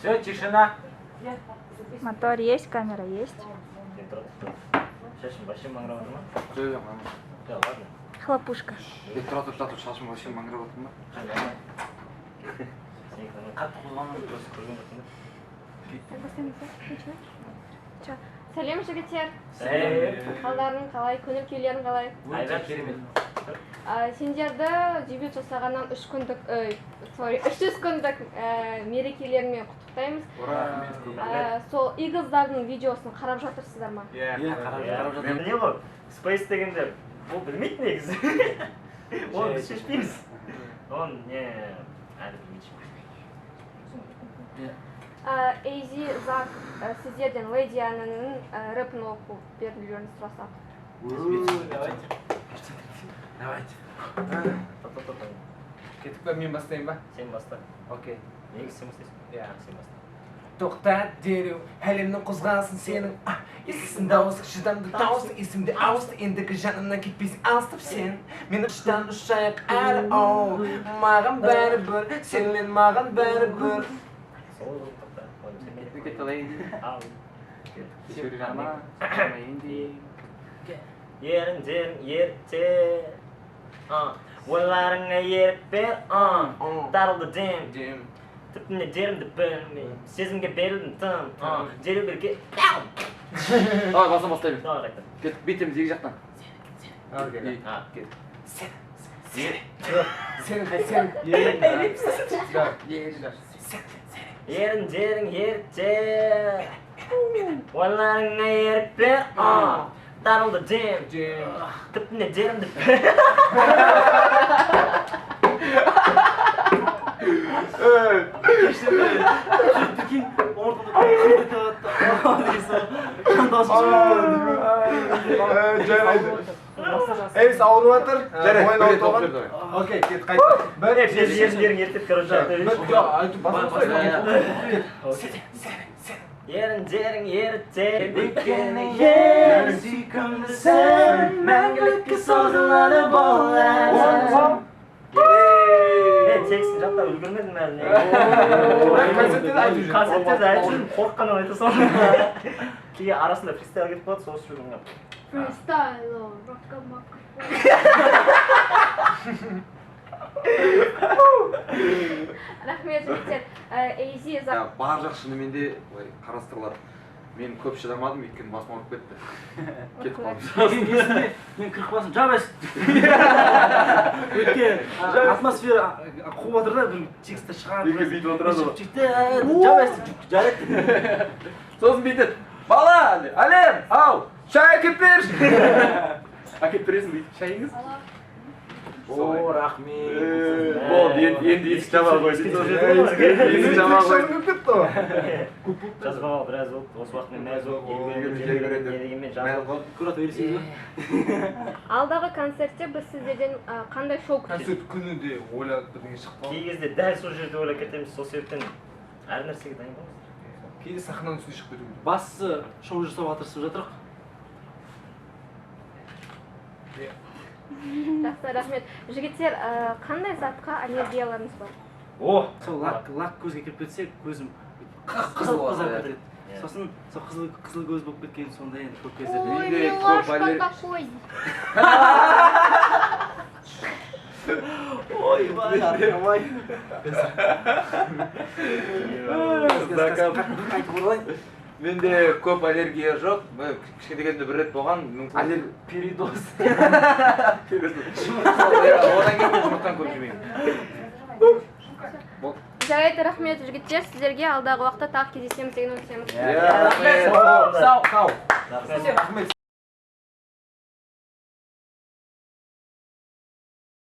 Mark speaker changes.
Speaker 1: Все, тишина.
Speaker 2: Мотор есть, камера есть.
Speaker 3: Шашым вообще маңырап отыр ма?
Speaker 4: Жоқ,
Speaker 3: Да, ладно.
Speaker 2: Хлопушка.
Speaker 4: тұра тұр, шашым вообще маңырап отыр ма?
Speaker 3: Сен қатты қозғалмай просто көрген жоқпын.
Speaker 5: Сәлем жігіттер.
Speaker 3: Сәлем.
Speaker 5: Қалдарың қалай, көңіл күйлерің қалай?
Speaker 3: Айрат керемет.
Speaker 5: Сендерді дебют жасағаннан 300 күндік мерекелермен құттықтаймыз. Сол Eagles'дардың видеосын қарап жатырсыздар ма?
Speaker 3: Қарап жатыр. Не ғой? Space дегенде ол білмейді негізі. Оны біз шешпейміз. Оны не әлі білмейді.
Speaker 5: Эйзи, Зак, сіздерден Леди Аннаның рэпін оқу берілерін сұрасақ.
Speaker 1: Давайте.
Speaker 3: Топ.
Speaker 1: Кеттік па, мен бастайын ба?
Speaker 3: Сен баста.
Speaker 1: Окей.
Speaker 3: Негізі сен бастайсың.
Speaker 1: Иә.
Speaker 3: Сен баста.
Speaker 1: Тоқтат дереу, әлемнің қозғалсын сенің. Естісің дауыс, шыдамды дауыс, есімде ауысты, ендігі жанымнан кетпейсің алыстап сен. Мені ұштан ұшайық әрі оу, маған бәрібір, сен мен маған бәрібір.
Speaker 3: Сол тоқта.
Speaker 4: Кет алайын.
Speaker 3: Ал.
Speaker 4: Кешеуір жама.
Speaker 3: Ерің жерің ерте. Ойларыңа ерік бер. Дарылды дем. Тіпіне жерімді білмей. Сезімге берілдім тым. Жеру берге.
Speaker 4: Давай, бастаймын.
Speaker 3: Давай қайта.
Speaker 4: Кет, бетеміз екі жақтан.
Speaker 3: Ерің жерің ерте. Ойларыңа ерік бер. Дарылды дем. Тіпіне жерімді
Speaker 1: Эйс ауырып жатыр. Ойын ауырып алған. Окей, кет қайта.
Speaker 3: Ерің ертеп қарап жатыр. Ерің жерің ерте. Өйткені ер сүйкімді сен мәңгілікке созылады бұл әлем. Текстін жаттап үлгірмедім әлі. Концерттерді айтып жүрмін, қорыққаннан айта салдым. Кейде арасында фристайл кетіп қалады, сол үшін жүрмін.
Speaker 5: Фристайл, рокка-макка. Рахмет жігіттер. Эйзи, Зак.
Speaker 4: Бар жақ шынымен де қарастырылады. Мен көп шыдамадым, өйткені басым ауырып кетті. Кетіп қалдым.
Speaker 6: Мен кіріп қалсам, жабайсың. Өйткені атмосфера қуып отыр да, бір текстті шығарып.
Speaker 4: Екі бүйтіп отырады ғой.
Speaker 6: Жабайсың, жарайды.
Speaker 4: Сосын бүйтеді. Бала, әлем, ау, шай әкеп берші. Әкеп бересің бүйтіп, шайыңыз?
Speaker 1: О, рахмет.
Speaker 4: Болды, енді есік жаба қойды. Есік жаба қойды.
Speaker 3: Жазбаға біраз болды, осы уақытмен мәз болып, елдегенмен жазып қалып.
Speaker 6: Көрат өйлесіңіз ба?
Speaker 5: Алдағы концертте біз сіздерден қандай шоу күтеміз?
Speaker 1: Концерт күні де ойлап бірдеңе шықпау.
Speaker 3: Кей кезде дәл сол жерде ойлап кетеміз, сол себептен әр нәрсеге дайын боламыз.
Speaker 1: Кейде сахнаның үстіне шығып кетуі.
Speaker 6: Бастысы шоу жасауға тырысып жатырық.
Speaker 5: Жақсы, рахмет. Жігіттер, қандай затқа аллергияларыңыз бар?
Speaker 6: Сол лак көзге кіріп кетсе, көзім
Speaker 4: Қызыл
Speaker 6: қызарып кетеді. Сосын сол қызыл көз болып кеткен сонда енді көп кездерде.
Speaker 5: Ой, милашка такой.
Speaker 6: Ой, ой. Қайтып оралайын.
Speaker 4: Менде көп аллергия жоқ. Кішкентай кезімде бір рет болған.
Speaker 6: Передоз.
Speaker 4: Одан кейін мен жұмыртқан көп жемеймін.
Speaker 5: Жарайды, рахмет жігіттер. Сіздерге алдағы уақытта тағы кездесеміз деген үміттеміз.
Speaker 4: Рахмет.
Speaker 1: Сау.
Speaker 3: Рахмет.
Speaker 1: Рахмет.